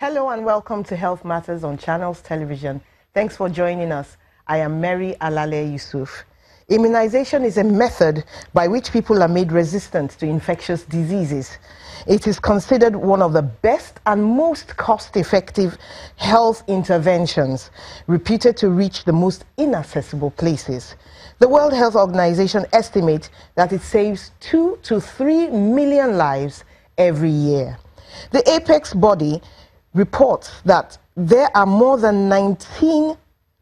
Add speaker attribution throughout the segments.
Speaker 1: Hello and welcome to Health Matters on Channels Television. Thanks for joining us. I am Mary Alale Yusuf. Immunization is a method by which people are made resistant to infectious diseases. It is considered one of the best and most cost-effective health interventions, reputed to reach the most inaccessible places. The World Health Organization estimates that it saves 2 to 3 million lives every year. The apex body reports that there are more than 19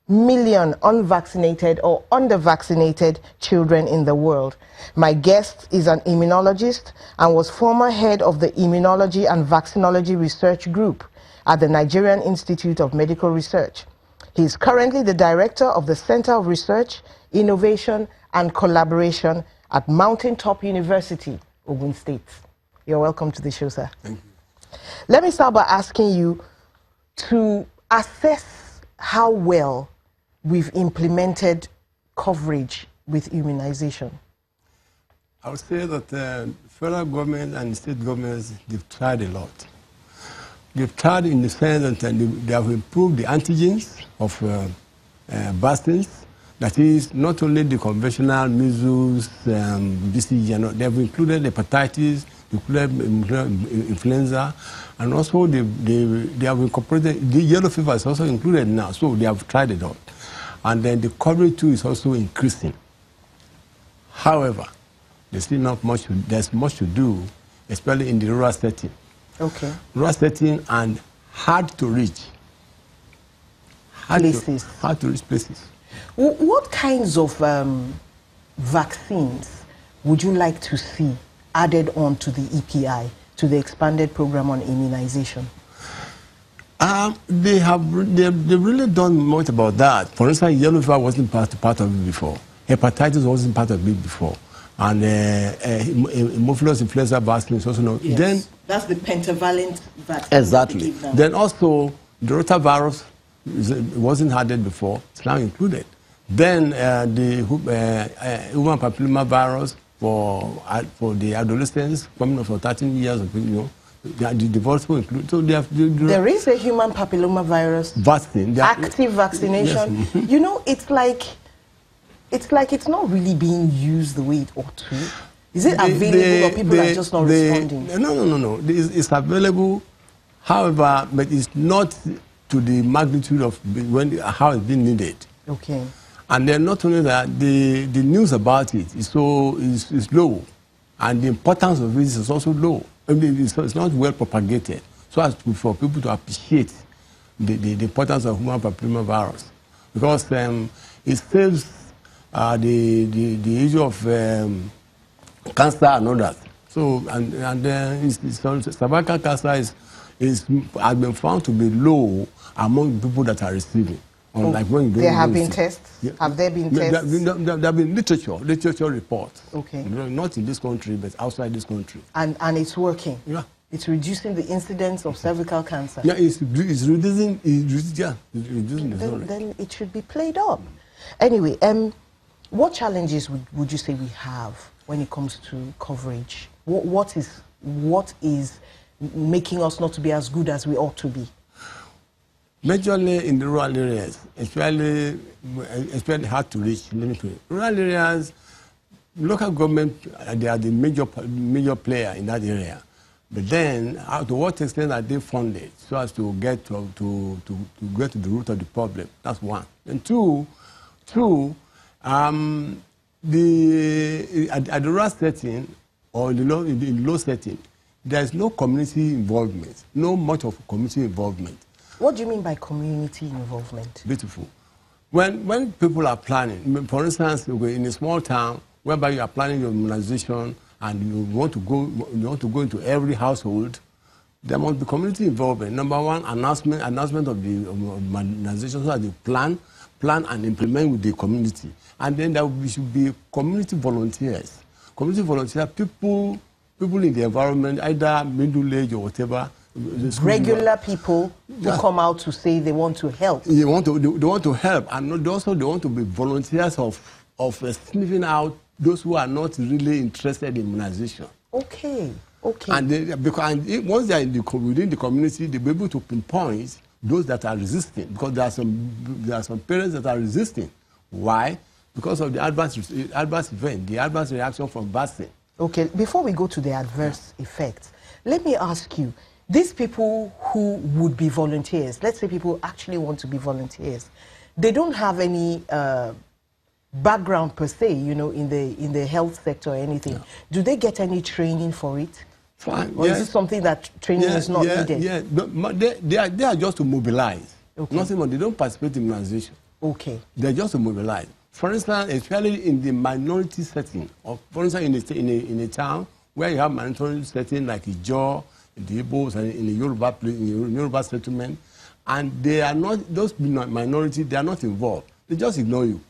Speaker 1: million unvaccinated or under-vaccinated children in the world. My guest is an immunologist and was former head of the Immunology and Vaccinology Research Group at the Nigerian Institute of Medical Research. He is currently the director of the Center of Research, Innovation and Collaboration at Mountaintop University, Ogun State. You're welcome to the show, sir.
Speaker 2: Thank you.
Speaker 1: Let me start by asking you to assess how well we've implemented coverage with immunization.
Speaker 2: I would say that the federal government and state governments, they've tried a lot. They've tried in the sense that they have improved the antigens of vaccines. That is, not only the conventional measles, BCG, they have included hepatitis, included influenza, and also they have incorporated, the yellow fever is also included now, so they have tried it out. And then the coverage too is also increasing. However, there's still not much, there's much to do, especially in the rural setting.
Speaker 1: Okay.
Speaker 2: Rural setting and hard to reach. Hard to reach places.
Speaker 1: What kinds of vaccines would you like to see added on to the EPI, to the expanded program on immunization? They've really done much about that. For instance, yellow fever wasn't part of it before. Hepatitis wasn't part of it before. And Haemophilus influenza vaccine is also not. Yes.
Speaker 2: Then,
Speaker 1: that's the pentavalent vaccine.
Speaker 2: Exactly. Then also, the rotavirus wasn't added before. It's now included. Then the human papilloma virus for the adolescents coming up for 13 years, the also include. So there is
Speaker 1: a human papilloma virus
Speaker 2: vaccine,
Speaker 1: active vaccination. Yes. You know, it's like it's not really being used the way it ought to. Is it available or people are just not responding?
Speaker 2: No. It's available, however, but it's not to the magnitude of how it's been needed.
Speaker 1: Okay.
Speaker 2: And then not only that, the news about it is low, and the importance of it is also low. I mean, it's not well propagated, so as for people to appreciate the importance of human papilloma virus, because it saves the issue of cancer and others. So cervical cancer has been found to be low among people that are receiving. Like when
Speaker 1: there have been tests? Yeah. Have there been tests?
Speaker 2: There have been literature reports.
Speaker 1: Okay.
Speaker 2: Not in this country, but outside this country.
Speaker 1: And it's working?
Speaker 2: Yeah.
Speaker 1: It's reducing the incidence of cervical cancer?
Speaker 2: Yeah, it's reducing
Speaker 1: Then it should be played up. Anyway, what challenges would you say we have when it comes to coverage? What is making us not to be as good as we ought to be?
Speaker 2: Majorly in the rural areas, especially hard to reach. Rural areas, local government, they are the major player in that area. But then, to what extent are they funded so as to get to get to the root of the problem? That's one. And two, at the rural setting or in the low setting, there is no community involvement, no much of community involvement.
Speaker 1: What do you mean by community involvement?
Speaker 2: Beautiful. When people are planning, for instance, in a small town whereby you are planning your immunization and you want to go into every household, there must be community involvement. Number one, announcement of the immunization, so that they plan and implement with the community. And then there should be community volunteers. Community volunteers, people in the environment, either middle age or whatever.
Speaker 1: Regular people who come out to say they want to help.
Speaker 2: They want to help, and also they want to be volunteers of sniffing out those who are not really interested in immunization.
Speaker 1: Okay. Okay.
Speaker 2: Once they are within the community, they'll be able to pinpoint those that are resisting, because there are some parents that are resisting. Why? Because of the adverse event, the adverse reaction from vaccine.
Speaker 1: Okay, before we go to the adverse effects, let me ask you, these people who would be volunteers, let's say people actually want to be volunteers, they don't have any background per se, you know, in the health sector or anything. No. Do they get any training for it?
Speaker 2: Fine.
Speaker 1: Or is it something that training is not needed?
Speaker 2: Yeah, they are just to mobilize. Okay. Nothing more. They don't participate in immunization.
Speaker 1: Okay.
Speaker 2: They're just to mobilize. For instance, especially in the minority setting, or for instance, in a town where you have minority setting like Ijaw, the Igbos, and in the Yoruba settlement, and they are not, those minority, they are not involved. They just ignore you.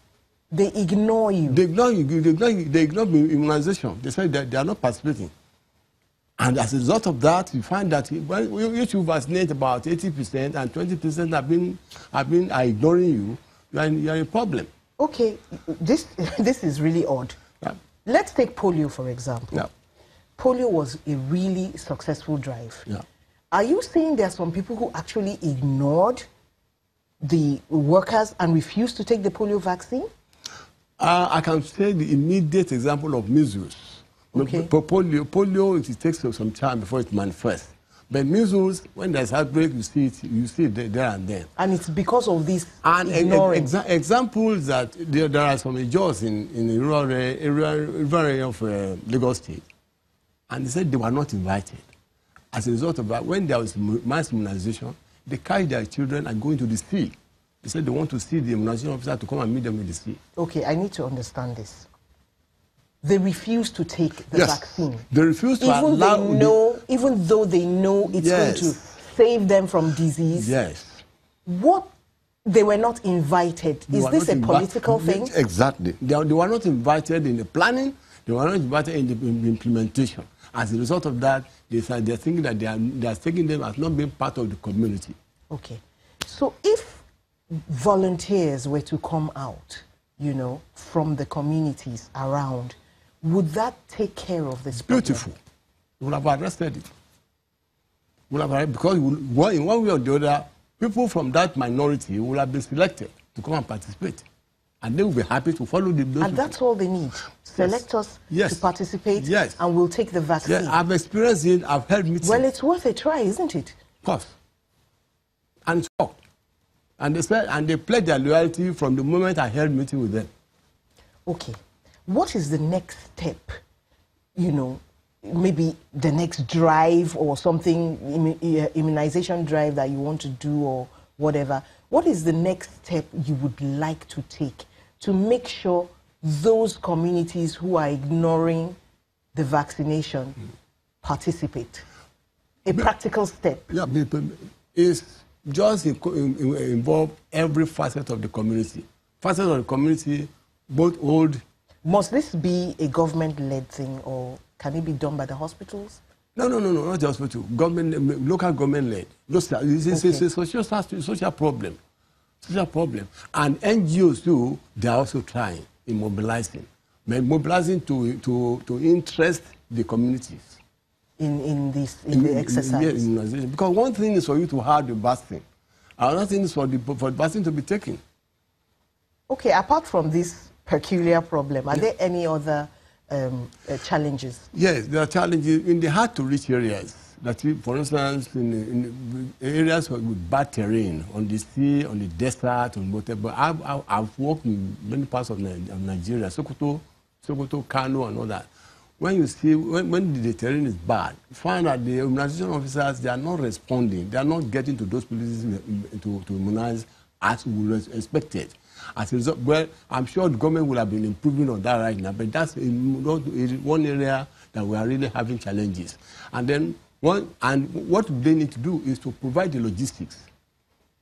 Speaker 1: They ignore you?
Speaker 2: They ignore you. They ignore immunization. They say that they are not participating. And as a result of that, you find that when you vaccinate about 80% and 20% are ignoring you, you are in a problem.
Speaker 1: Okay, this is really odd.
Speaker 2: Yeah.
Speaker 1: Let's take polio, for example.
Speaker 2: Yeah.
Speaker 1: Polio was a really successful drive.
Speaker 2: Yeah.
Speaker 1: Are you saying there are some people who actually ignored the workers and refused to take the polio vaccine?
Speaker 2: I can say the immediate example of measles.
Speaker 1: Okay.
Speaker 2: Polio, it takes some time before it manifests. But measles, when there's outbreak, you see it there and then.
Speaker 1: And it's because of this
Speaker 2: ignoring. Examples that there are some Ijaws in the rural area of Lagos State. And they said they were not invited. As a result of that, when there was mass immunization, they carried their children and go into the sea. They said they want to see the immunization officer to come and meet them in the sea. Okay,
Speaker 1: I need to understand this. They refuse to take the vaccine.
Speaker 2: They refuse to allow...
Speaker 1: Even though they know it's going to save them from disease.
Speaker 2: Yes.
Speaker 1: They were not invited. Is this a political thing?
Speaker 2: Exactly. They were not invited in the planning. They were not invited in the implementation. As a result of that, they're thinking that they are taking them as not being part of the community.
Speaker 1: Okay. So if volunteers were to come out, you know, from the communities around, would that take care of this problem?
Speaker 2: Beautiful. We would have arrested it. Because in one way or the other, people from that minority will have been selected to come and participate. And they will be happy to follow those people.
Speaker 1: And that's all they need. Select us to participate, and we'll take the vaccine.
Speaker 2: Yes, I've experienced it. I've held meetings.
Speaker 1: Well, it's worth a try, isn't it?
Speaker 2: Of course. And so, and they pledged their loyalty from the moment I held meeting with them.
Speaker 1: Okay. What is the next step? You know, maybe the next drive or something, immunization drive that you want to do or whatever. What is the next step you would like to take to make sure those communities who are ignoring the vaccination participate? A practical step.
Speaker 2: Yeah, is just involve every facet of the community. Facet of the community, both old.
Speaker 1: Must this be a government-led thing, or can it be done by the hospitals?
Speaker 2: No, not the hospital. Government, local government-led. It's a social problem. Social problem. And NGOs too, they are also trying in mobilizing. Mobilizing to interest the communities.
Speaker 1: In the exercise.
Speaker 2: Yes, because one thing is for you to have the vaccine. Another thing is for the vaccine to be taken. Okay,
Speaker 1: apart from this peculiar problem, are there any other challenges?
Speaker 2: Yes, there are challenges in the hard-to-reach areas. That, for instance, in areas with bad terrain, on the sea, on the desert, on whatever. I've worked in many parts of Nigeria, Sokoto, Kano, and all that. When you see, when the terrain is bad, you find that the immunization officers, they are not responding. They are not getting to those places to immunize as we expected. As a result, well, I'm sure the government will have been improving on that right now, but that's one area that we are really having challenges. And then, what they need to do is to provide the logistics.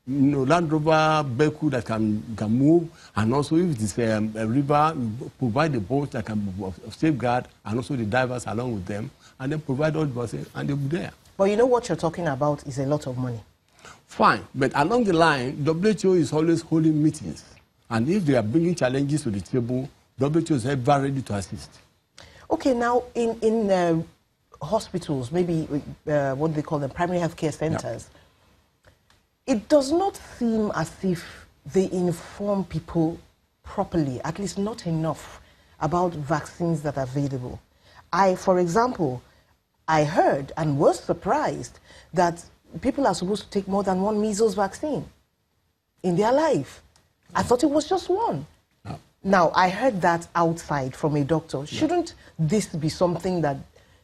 Speaker 2: You know, Land Rover vehicle that can move, and also if it is a river, provide the boats that can safeguard, and also the divers along with them, and then provide all the buses, and they'll be there.
Speaker 1: But you know what you're talking about is a lot of money.
Speaker 2: Fine, but along the line, WHO is always holding meetings. And if they are bringing challenges to the table, WHO is ever ready to assist.
Speaker 1: Okay, now in hospitals, maybe what they call them, primary healthcare centers, it does not seem as if they inform people properly, at least not enough, about vaccines that are available. For example, I heard and was surprised that people are supposed to take more than one measles vaccine in their life. I thought it was just one. No. Now, I heard that outside from a doctor. Shouldn't this be something that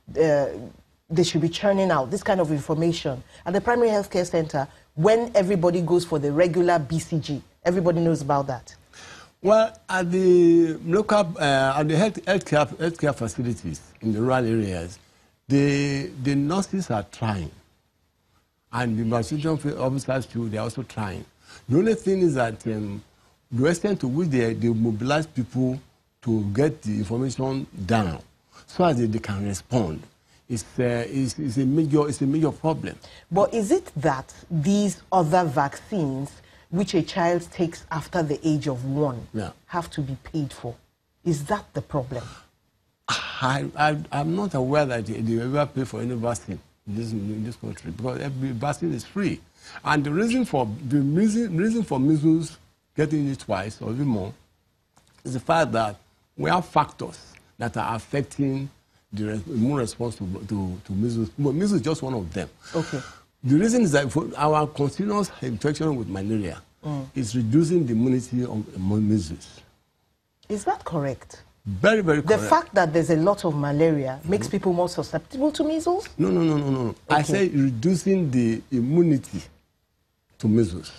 Speaker 1: they should be churning out, this kind of information? At the primary healthcare center, when everybody goes for the regular BCG, everybody knows about that.
Speaker 2: Well, at the local, at the healthcare facilities in the rural areas, the nurses are trying. And the vaccination officers too, they're also trying. The only thing is that the extent to which they mobilize people to get the information down so as they can respond is a major problem.
Speaker 1: But is it that these other vaccines which a child takes after the age of 1 have to be paid for? Is that the problem?
Speaker 2: I'm not aware that they ever pay for any vaccine in this country, because every vaccine is free. And the reason for measles getting it twice or even more is the fact that we have factors that are affecting the immune response to measles. But measles is just one of them. Okay. The reason is that for our continuous infection with malaria is reducing the immunity of measles. Is
Speaker 1: that correct?
Speaker 2: Very, very correct.
Speaker 1: The fact that there's a lot of malaria makes people more susceptible to measles?
Speaker 2: No. Okay. I say reducing the immunity to measles.